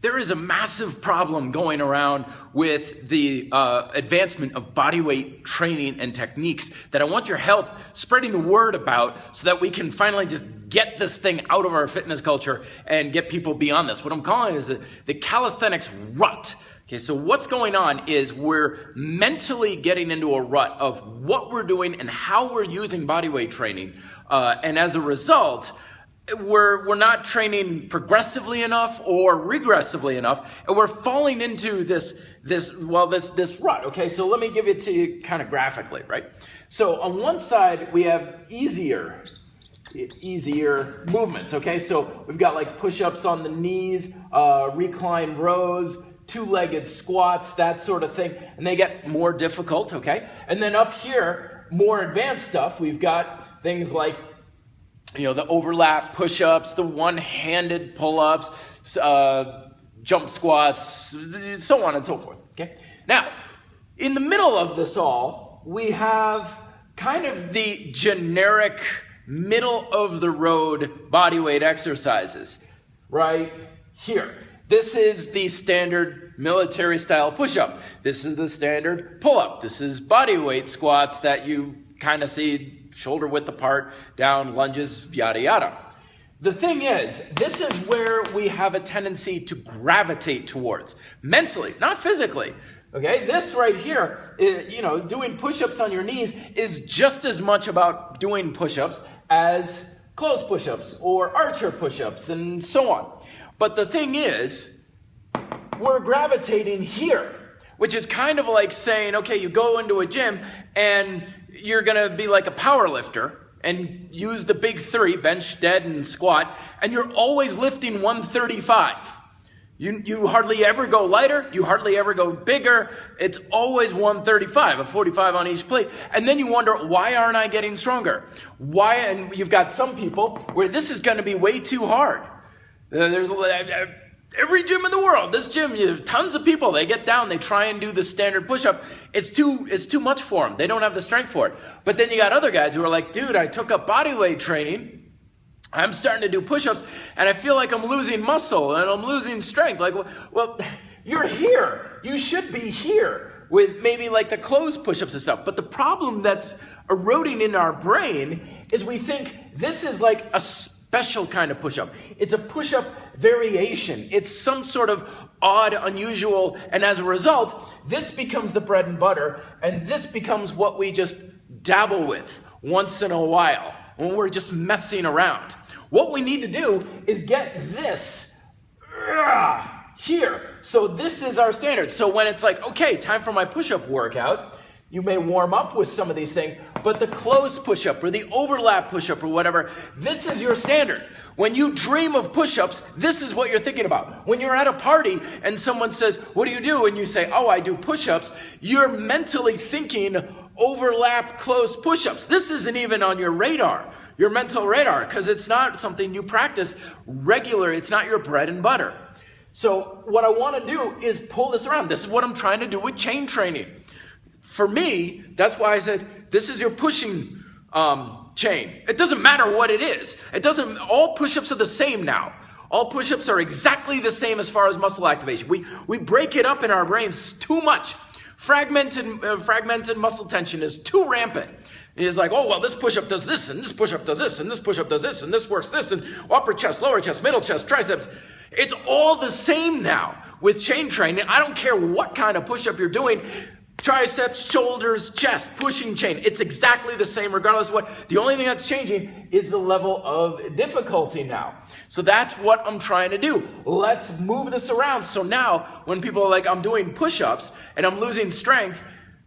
There is a massive problem going around with the advancement of bodyweight training and techniques that I want your help spreading the word about so that we can finally just get this thing out of our fitness culture and get people beyond this. What I'm calling is the calisthenics rut. Okay, so what's going on is we're mentally getting into a rut of what we're doing and how we're using bodyweight training. And as a result, we're not training progressively enough or regressively enough, and we're falling into this rut. Okay, so let me give it to you kind of graphically, right? So on one side we have easier movements. Okay, so we've got like push-ups on the knees, recline rows, two-legged squats, that sort of thing, and they get more difficult. Okay, and then up here, more advanced stuff. We've got things like, you know, the overlap push-ups, the one-handed pull-ups, jump squats, so on and so forth, okay? Now, in the middle of this all, we have kind of the generic middle-of-the-road bodyweight exercises right here. This is the standard military-style push-up. This is the standard pull-up. This is bodyweight squats that you kind of see shoulder width apart, down, lunges, yada, yada. The thing is, this is where we have a tendency to gravitate towards, mentally, not physically. Okay, this right here, you know, doing push-ups on your knees is just as much about doing push-ups as close push-ups or archer push-ups and so on. But the thing is, we're gravitating here, which is kind of like saying, okay, you go into a gym and you're gonna be like a power lifter and use the big three, bench, dead, and squat, and you're always lifting 135. You hardly ever go lighter, you hardly ever go bigger, it's always 135, a 45 on each plate. And then you wonder, why aren't I getting stronger? Why? And you've got some people where this is gonna be way too hard. There's every gym in the world, this gym, you have tons of people, they get down, they try and do the standard push-up. It's too much for them. They don't have the strength for it. But then you got other guys who are like, dude, I took up bodyweight training, I'm starting to do push-ups, and I feel like I'm losing muscle and I'm losing strength. Like, well, you're here. You should be here with maybe like the closed push-ups and stuff. But the problem that's eroding in our brain is we think this is like a special kind of push-up. It's a push-up variation. It's some sort of odd, unusual, and as a result, this becomes the bread and butter, and this becomes what we just dabble with once in a while when we're just messing around. What we need to do is get this here. So this is our standard. So when it's like, okay, time for my push-up workout, you may warm up with some of these things, but the close push-up or the overlap push-up or whatever, this is your standard. When you dream of push-ups, this is what you're thinking about. When you're at a party and someone says, what do you do? And you say, oh, I do push-ups, you're mentally thinking overlap close push-ups. This isn't even on your radar, your mental radar, because it's not something you practice regular. It's not your bread and butter. So what I want to do is pull this around. This is what I'm trying to do with chain training. For me, that's why I said, this is your pushing chain. It doesn't matter what it is. All push-ups are the same now. All push-ups are exactly the same as far as muscle activation. We break it up in our brains too much. Fragmented muscle tension is too rampant. It's like, oh, well, this push-up does this, and this push-up does this, and this push-up does this, and this works this, and upper chest, lower chest, middle chest, triceps. It's all the same now with chain training. I don't care what kind of push-up you're doing. Triceps, shoulders, chest, pushing chain. It's exactly the same regardless of what. The only thing that's changing is the level of difficulty now. So that's what I'm trying to do. Let's move this around. So now when people are like, I'm doing push-ups and I'm losing strength,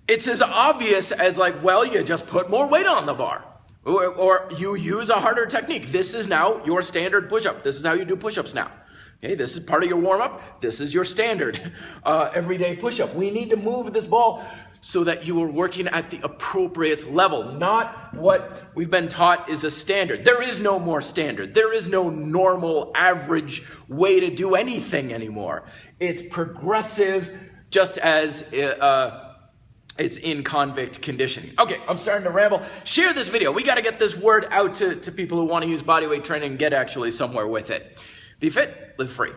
it's as obvious as like, well, you just put more weight on the bar. Or you use a harder technique. This is now your standard push-up. This is how you do push-ups now. Okay, this is part of your warm-up. This is your standard everyday push-up. We need to move this ball so that you are working at the appropriate level, not what we've been taught is a standard. There is no more standard. There is no normal, average way to do anything anymore. It's progressive, just as it's in Convict Conditioning. Okay, I'm starting to ramble. Share this video. We got to get this word out to people who want to use bodyweight training and get actually somewhere with it. Be fit, live free.